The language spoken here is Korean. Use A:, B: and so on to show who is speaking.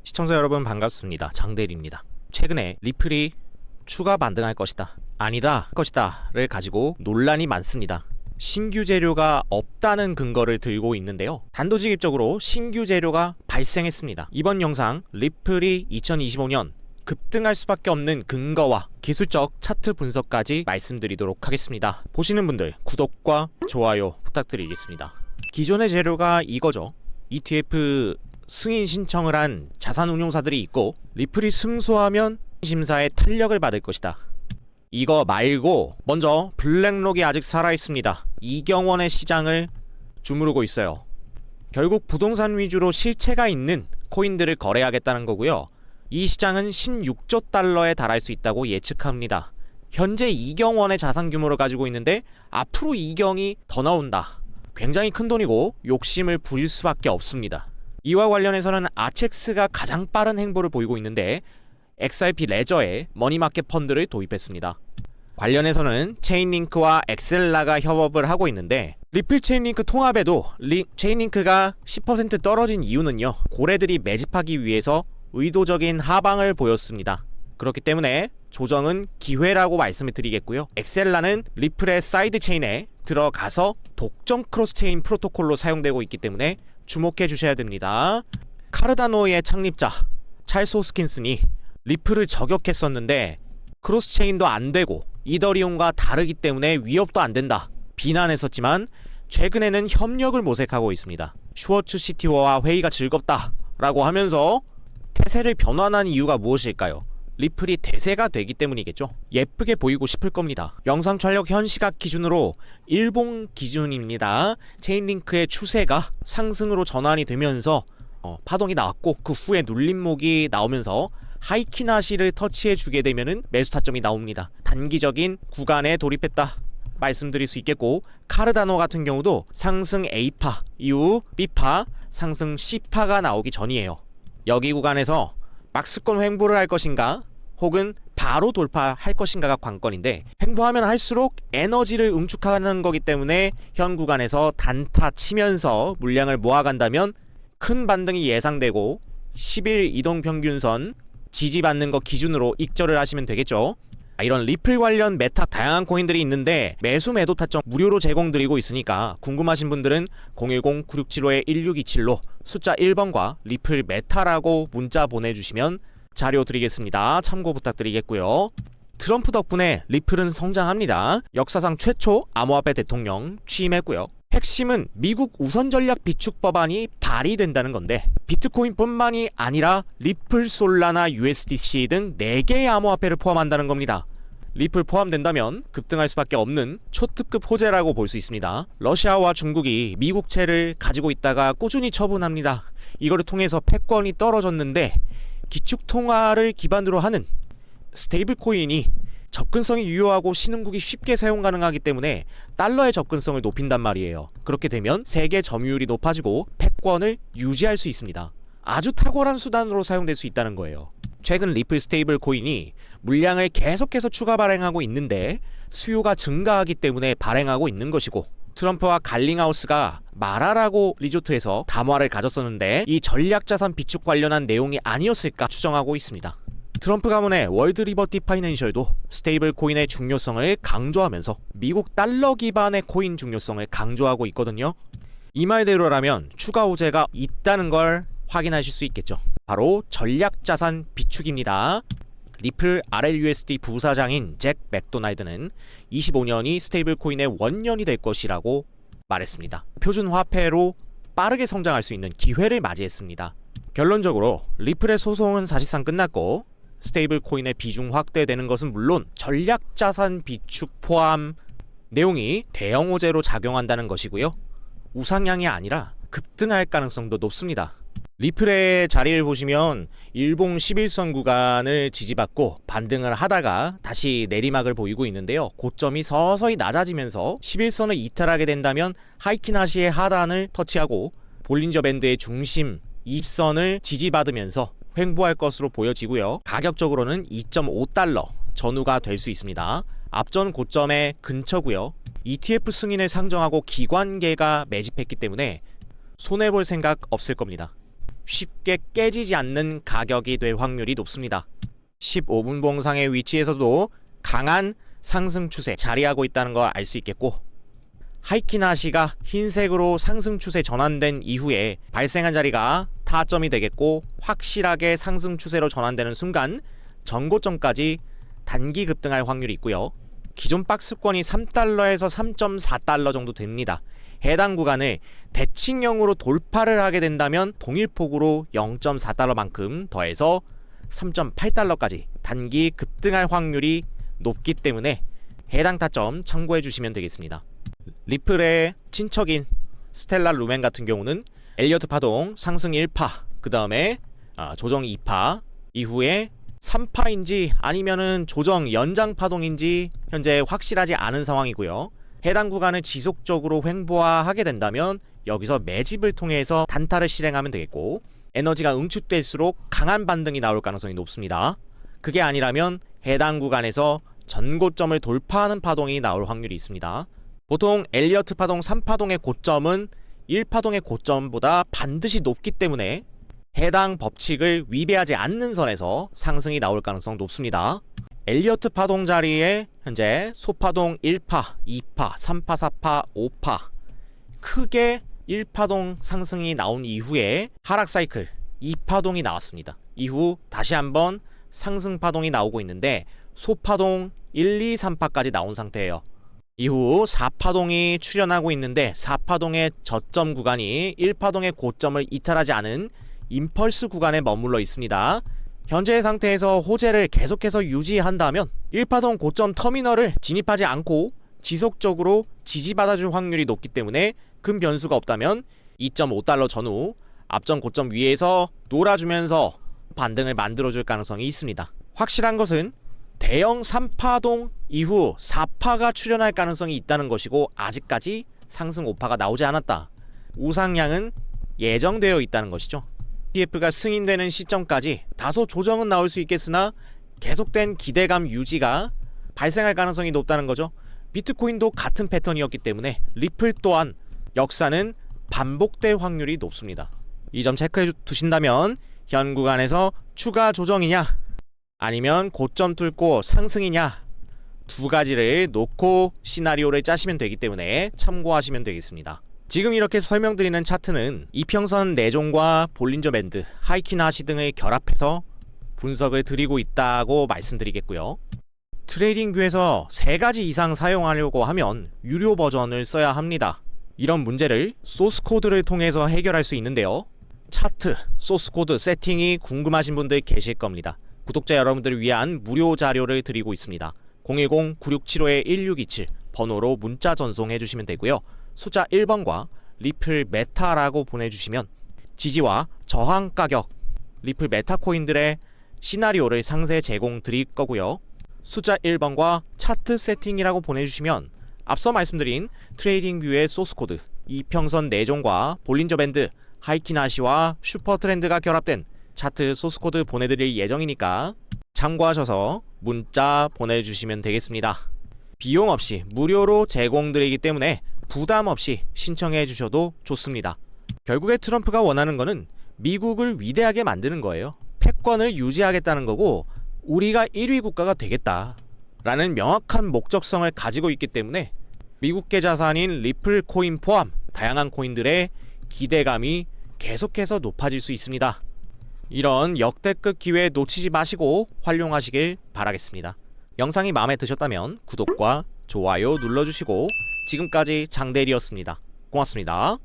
A: 시청자 여러분 반갑습니다. 장대리입니다. 최근에 리플이 추가 반등할 것이다, 아니다 것이다를 가지고 논란이 많습니다. 신규 재료가 없다는 근거를 들고 있는데요. 단도직입적으로 신규 재료가 발생했습니다. 이번 영상 리플이 2025년 급등할 수밖에 없는 근거와 기술적 차트 분석까지 말씀드리도록 하겠습니다. 보시는 분들 구독과 좋아요 부탁드리겠습니다. 기존의 재료가 이거죠. ETF 승인 신청을 한 자산운용사들이 있고 리플이 승소하면 심사에 탄력을 받을 것이다. 이거 말고 먼저 블랙록이 아직 살아있습니다. 이경원의 시장을 주무르고 있어요. 결국 부동산 위주로 실체가 있는 코인들을 거래하겠다는 거고요. 이 시장은 16조 달러에 달할 수 있다고 예측합니다. 현재 이경원의 자산 규모를 가지고 있는데 앞으로 이경이 더 나온다. 굉장히 큰 돈이고 욕심을 부릴 수밖에 없습니다. 이와 관련해서는 아첵스가 가장 빠른 행보를 보이고 있는데 XRP 레저에 머니마켓 펀드를 도입했습니다. 관련해서는 체인링크와 엑셀라가 협업을 하고 있는데 리플 체인링크 통합에도 체인링크가 10% 떨어진 이유는요, 고래들이 매집하기 위해서 의도적인 하방을 보였습니다. 그렇기 때문에 조정은 기회라고 말씀을 드리겠고요. 엑셀라는 리플의 사이드 체인에 들어가서 독점 크로스 체인 프로토콜로 사용되고 있기 때문에 주목해 주셔야 됩니다. 카르다노의 창립자 찰스 호스킨슨이 리플을 저격했었는데 크로스 체인도 안 되고 이더리움과 다르기 때문에 위협도 안 된다 비난했었지만 최근에는 협력을 모색하고 있습니다. 슈워츠 시티워와 회의가 즐겁다 라고 하면서 태세를 변환한 이유가 무엇일까요? 리플이 대세가 되기 때문이겠죠. 예쁘게 보이고 싶을 겁니다. 영상 촬영 현 시각 기준으로 일본 기준입니다. 체인링크의 추세가 상승으로 전환이 되면서 파동이 나왔고 그 후에 눌림목이 나오면서 하이키나시를 터치해 주게 되면은 매수 타점이 나옵니다. 단기적인 구간에 돌입했다 말씀드릴 수 있겠고, 카르다노 같은 경우도 상승 A파 이후 B파, 상승 C파가 나오기 전이에요. 여기 구간에서 박스권 횡보를 할 것인가 혹은 바로 돌파할 것인가가 관건인데, 횡보하면 할수록 에너지를 응축하는 거기 때문에 현 구간에서 단타 치면서 물량을 모아간다면 큰 반등이 예상되고 10일 이동평균선 지지받는 거 기준으로 익절을 하시면 되겠죠. 이런 리플 관련 메타 다양한 코인들이 있는데 매수 매도 타점 무료로 제공드리고 있으니까 궁금하신 분들은 010-9675-1627로 숫자 1번과 리플 메타라고 문자 보내주시면 자료 드리겠습니다. 참고 부탁드리겠고요. 트럼프 덕분에 리플은 성장합니다. 역사상 최초 암호화폐 대통령 취임했고요. 핵심은 미국 우선전략 비축 법안이 발의된다는 건데 비트코인뿐만이 아니라 리플, 솔라나, USDC 등 4개의 암호화폐를 포함한다는 겁니다. 리플 포함된다면 급등할 수밖에 없는 초특급 호재라고 볼 수 있습니다. 러시아와 중국이 미국채를 가지고 있다가 꾸준히 처분합니다. 이거를 통해서 패권이 떨어졌는데 기축통화를 기반으로 하는 스테이블 코인이 접근성이 유효하고 신흥국이 쉽게 사용 가능하기 때문에 달러의 접근성을 높인단 말이에요. 그렇게 되면 세계 점유율이 높아지고 패권을 유지할 수 있습니다. 아주 탁월한 수단으로 사용될 수 있다는 거예요. 최근 리플 스테이블 코인이 물량을 계속해서 추가 발행하고 있는데 수요가 증가하기 때문에 발행하고 있는 것이고, 트럼프와 갈링하우스가 마라라고 리조트에서 담화를 가졌었는데 이 전략자산 비축 관련한 내용이 아니었을까 추정하고 있습니다. 트럼프 가문의 월드 리버티 파이낸셜도 스테이블 코인의 중요성을 강조하면서 미국 달러 기반의 코인 중요성을 강조하고 있거든요. 이 말대로라면 추가 호재가 있다는 걸 확인하실 수 있겠죠. 바로 전략자산 비축입니다. 리플 RLUSD 부사장인 잭 맥도날드는 25년이 스테이블 코인의 원년이 될 것이라고 말했습니다. 표준 화폐로 빠르게 성장할 수 있는 기회를 맞이했습니다. 결론적으로 리플의 소송은 사실상 끝났고 스테이블 코인의 비중 확대되는 것은 물론 전략자산 비축 포함 내용이 대형 호재로 작용한다는 것이고요. 우상향이 아니라 급등할 가능성도 높습니다. 리플의 자리를 보시면 일봉 11선 구간을 지지받고 반등을 하다가 다시 내리막을 보이고 있는데요. 고점이 서서히 낮아지면서 11선을 이탈하게 된다면 하이키나시의 하단을 터치하고 볼린저 밴드의 중심 20선을 지지받으면서 횡보할 것으로 보여지고요. 가격적으로는 2.5달러 전후가 될 수 있습니다. 앞전 고점의 근처고요. ETF 승인을 상정하고 기관계가 매집했기 때문에 손해볼 생각 없을 겁니다. 쉽게 깨지지 않는 가격이 될 확률이 높습니다. 15분 봉상의 위치에서도 강한 상승 추세 자리하고 있다는 걸 알 수 있겠고, 하이키나시가 흰색으로 상승 추세 전환된 이후에 발생한 자리가 타점이 되겠고, 확실하게 상승 추세로 전환되는 순간 전고점까지 단기 급등할 확률이 있고요. 기존 박스권이 3달러에서 3.4달러 정도 됩니다. 해당 구간을 대칭형으로 돌파를 하게 된다면 동일폭으로 0.4달러만큼 더해서 3.8달러까지 단기 급등할 확률이 높기 때문에 해당 타점 참고해 주시면 되겠습니다. 리플의 친척인 스텔라 루멘 같은 경우는 엘리어트 파동 상승 1파, 그 다음에 조정 2파 이후에 3파인지 아니면은 조정 연장 파동인지 현재 확실하지 않은 상황이고요. 해당 구간을 지속적으로 횡보하게 된다면 여기서 매집을 통해서 단타를 실행하면 되겠고, 에너지가 응축될수록 강한 반등이 나올 가능성이 높습니다. 그게 아니라면 해당 구간에서 전고점을 돌파하는 파동이 나올 확률이 있습니다. 보통 엘리어트 파동 3파동의 고점은 1파동의 고점보다 반드시 높기 때문에 해당 법칙을 위배하지 않는 선에서 상승이 나올 가능성 높습니다. 엘리어트 파동 자리에 현재 소파동 1파, 2파, 3파, 4파, 5파 크게 1파동 상승이 나온 이후에 하락 사이클 2파동이 나왔습니다. 이후 다시 한번 상승 파동이 나오고 있는데 소파동 1, 2, 3파까지 나온 상태예요. 이후 4파동이 출현하고 있는데 4파동의 저점 구간이 1파동의 고점을 이탈하지 않은 임펄스 구간에 머물러 있습니다. 현재의 상태에서 호재를 계속해서 유지한다면 1파동 고점 터미널을 진입하지 않고 지속적으로 지지받아줄 확률이 높기 때문에 큰 변수가 없다면 2.5달러 전후 앞전 고점 위에서 놀아주면서 반등을 만들어줄 가능성이 있습니다. 확실한 것은 대형 3파동 이후 4파가 출현할 가능성이 있다는 것이고, 아직까지 상승 5파가 나오지 않았다. 우상향은 예정되어 있다는 것이죠. ETF가 승인되는 시점까지 다소 조정은 나올 수 있겠으나 계속된 기대감 유지가 발생할 가능성이 높다는 거죠. 비트코인도 같은 패턴이었기 때문에 리플 또한 역사는 반복될 확률이 높습니다. 이 점 체크해 두신다면 현 구간에서 추가 조정이냐 아니면 고점 뚫고 상승이냐 두 가지를 놓고 시나리오를 짜시면 되기 때문에 참고하시면 되겠습니다. 지금 이렇게 설명드리는 차트는 이평선 내종과 볼린저 밴드, 하이키나시 등을 결합해서 분석을 드리고 있다고 말씀드리겠고요. 트레이딩 뷰에서 3가지 이상 사용하려고 하면 유료 버전을 써야 합니다. 이런 문제를 소스 코드를 통해서 해결할 수 있는데요. 차트, 소스 코드 세팅이 궁금하신 분들 계실 겁니다. 구독자 여러분들을 위한 무료 자료를 드리고 있습니다. 010-9675-1627 번호로 문자 전송해 주시면 되고요. 숫자 1번과 리플 메타라고 보내주시면 지지와 저항 가격, 리플 메타 코인들의 시나리오를 상세 제공 드릴 거고요. 숫자 1번과 차트 세팅이라고 보내주시면 앞서 말씀드린 트레이딩 뷰의 소스 코드, 이평선 내종과 볼린저 밴드, 하이키나시와 슈퍼 트렌드가 결합된 차트 소스 코드 보내드릴 예정이니까 참고하셔서 문자 보내주시면 되겠습니다. 비용 없이 무료로 제공드리기 때문에 부담 없이 신청해 주셔도 좋습니다. 결국에 트럼프가 원하는 거는 미국을 위대하게 만드는 거예요. 패권을 유지하겠다는 거고 우리가 1위 국가가 되겠다 라는 명확한 목적성을 가지고 있기 때문에 미국계 자산인 리플 코인 포함 다양한 코인들의 기대감이 계속해서 높아질 수 있습니다. 이런 역대급 기회 놓치지 마시고 활용하시길 바라겠습니다. 영상이 마음에 드셨다면 구독과 좋아요 눌러주시고 지금까지 장대리였습니다. 고맙습니다.